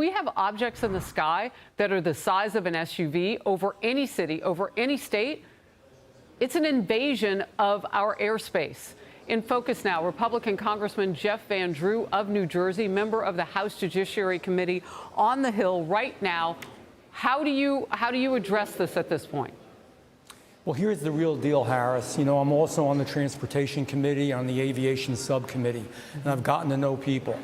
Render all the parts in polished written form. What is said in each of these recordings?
We have objects in the sky that are the size of an SUV over any city, over any state. It's an invasion of our airspace. In focus now, Republican Congressman Jeff Van Drew of New Jersey, member of the House Judiciary Committee on the Hill right now. How do you address this at this point? Well, here's the real deal, Harris. You know, I'm also on the Transportation Committee, on the Aviation Subcommittee, and I've gotten to know people.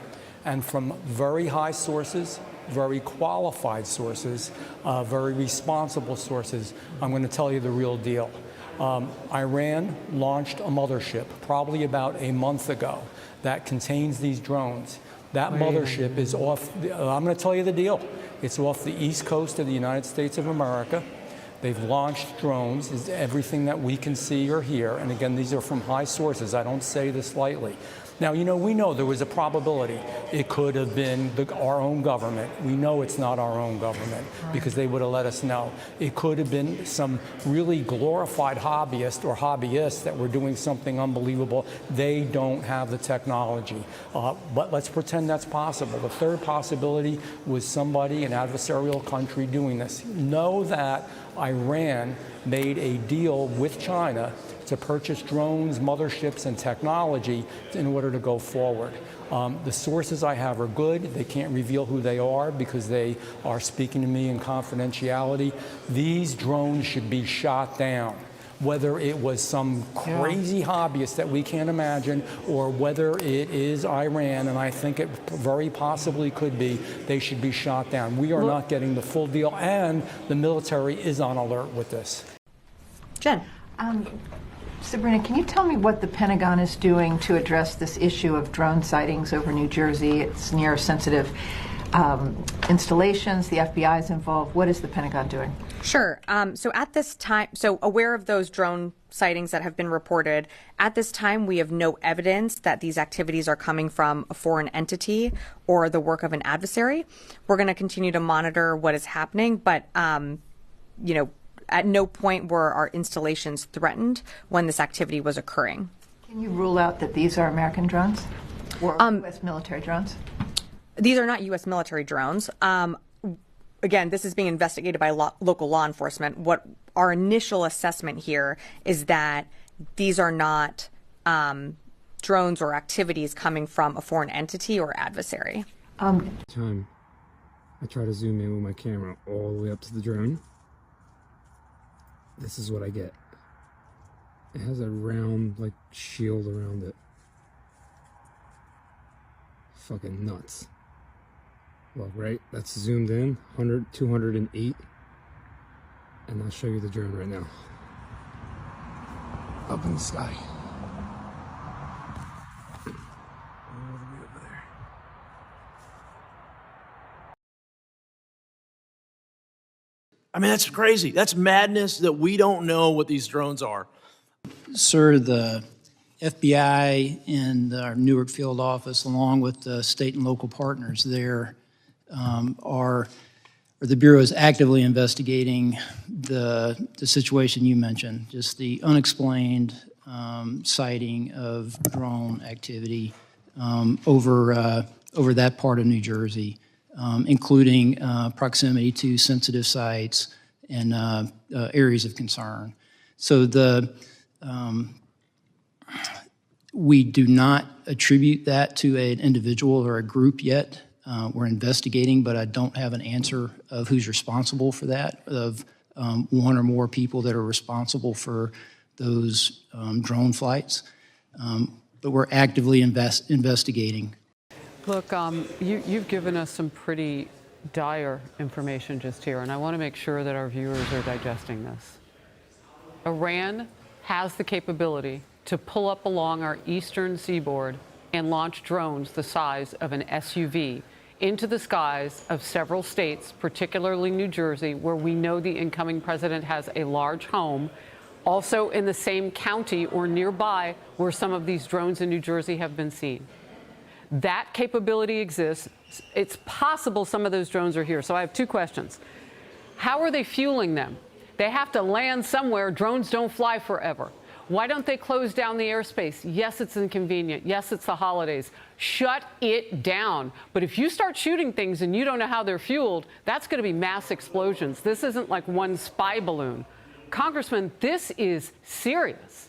And from very high sources, very qualified sources, very responsible sources, I'm going to tell you the real deal. Iran launched a mothership probably about a month ago that contains these drones. That mothership is off, I'm going to tell you the deal. It's off the east coast of the United States of America. They've launched drones, is everything that we can see or hear. And again, these are from high sources. I don't say this lightly. Now, you know, we know there was a probability it could have been our own government. We know it's not our own government because they would have let us know. It could have been some really glorified hobbyist or hobbyists that were doing something unbelievable. They don't have the technology. But let's pretend that's possible. The third possibility was somebody, an adversarial country, doing this. Know that Iran made a deal with China to purchase drones, motherships, and technology in order to go forward. The sources I have are good. They can't reveal who they are because they are speaking to me in confidentiality. These drones should be shot down. Whether it was some crazy hobbyist that we can't imagine, or whether it is Iran, and I think it very possibly could be, they should be shot down. We are not getting the full deal, and the military is on alert with this. Jen. Sabrina, can you tell me what the Pentagon is doing to address this issue of drone sightings over New Jersey? It's near sensitive installations. The FBI is involved. What is the Pentagon doing? Sure. So at this time, aware of those drone sightings that have been reported, at this time we have no evidence that these activities are coming from a foreign entity or the work of an adversary. We're going to continue to monitor what is happening, but you know, at no point were our installations threatened when this activity was occurring. Can you rule out that these are American drones or U.S. military drones? These are not U.S. military drones. Again, this is being investigated by local law enforcement. What our initial assessment here is that these are not drones or activities coming from a foreign entity or adversary. Time I try to zoom in with my camera all the way up to the drone. This is what I get. It has a round, like, shield around it. Fucking nuts. Well, right, that's zoomed in, 208. And I'll show you the drone right now. Up in the sky. All the way over there. I mean, that's crazy. That's madness that we don't know what these drones are. Sir, the FBI and our Newark field office, along with the state and local partners there, the Bureau is actively investigating the situation you mentioned, just the unexplained sighting of drone activity over that part of New Jersey. Including proximity to sensitive sites and areas of concern. So we do not attribute that to an individual or a group yet. We're investigating, but I don't have an answer of who's responsible for that, of one or more people that are responsible for those drone flights. But we're actively investigating. Look, you've given us some pretty dire information just here, and I want to make sure that our viewers are digesting this. Iran has the capability to pull up along our eastern seaboard and launch drones the size of an SUV into the skies of several states, particularly New Jersey, where we know the incoming president has a large home, also in the same county or nearby where some of these drones in New Jersey have been seen. That capability exists. It's possible some of those drones are here. So I have two questions. How are they fueling them? They have to land somewhere. Drones don't fly forever. Why don't they close down the airspace? Yes, it's inconvenient. Yes, it's the holidays. Shut it down. But if you start shooting things and you don't know how they're fueled, that's going to be mass explosions. This isn't like one spy balloon. Congressman, this is serious.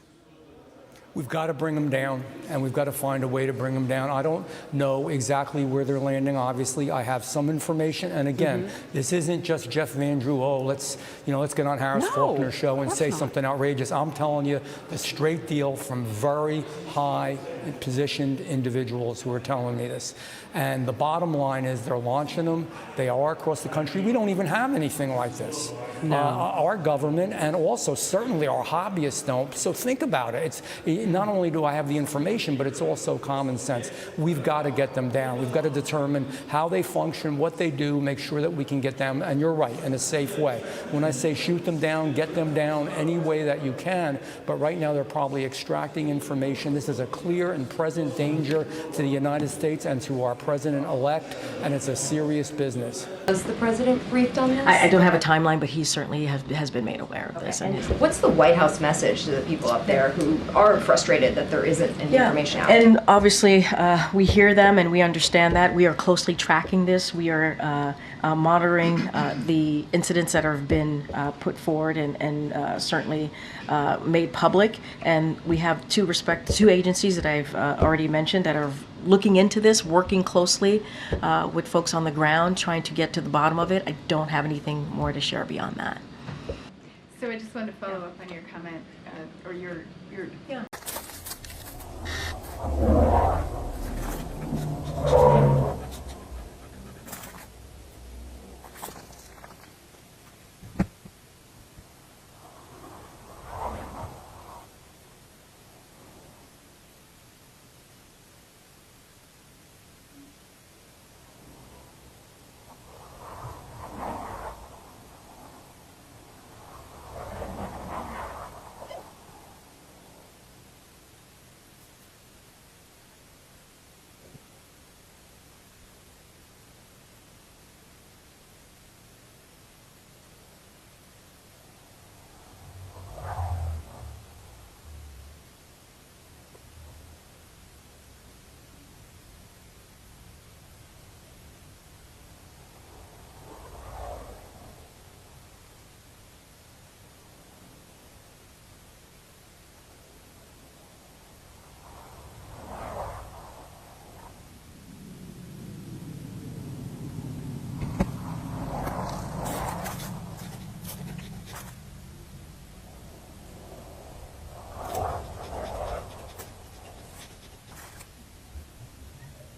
We've got to bring them down, and we've got to find a way to bring them down. I don't know exactly where they're landing. Obviously, I have some information. And again, this isn't just Jeff Van Drew. Oh, let's get on Harris No, Faulkner's show and of say course not. something outrageous. I'm telling you the straight deal from very high positioned individuals who are telling me this. And the bottom line is they're launching them. They are across the country. We don't even have anything like this. No. Our government and also certainly our hobbyists don't. So think about it. It's not only do I have the information, but it's also common sense. We've got to get them down. We've got to determine how they function, what they do, make sure that we can get them, and you're right, in a safe way. When I say shoot them down, get them down any way that you can, but right now they're probably extracting information. This is a clear and present danger to the United States and to our president-elect, and it's a serious business. Was the president briefed on this? I don't have a timeline, but he certainly has been made aware of this. And what's the White House message to the people up there who are frustrated that there isn't any information out? And obviously, we hear them and we understand that. We are closely tracking this. We are monitoring the incidents that have been put forward and certainly made public. And we have two agencies that I've already mentioned that are looking into this, working closely with folks on the ground, trying to get to the bottom of it. I don't have anything more to share beyond that. So I just wanted to follow up on your comment, or your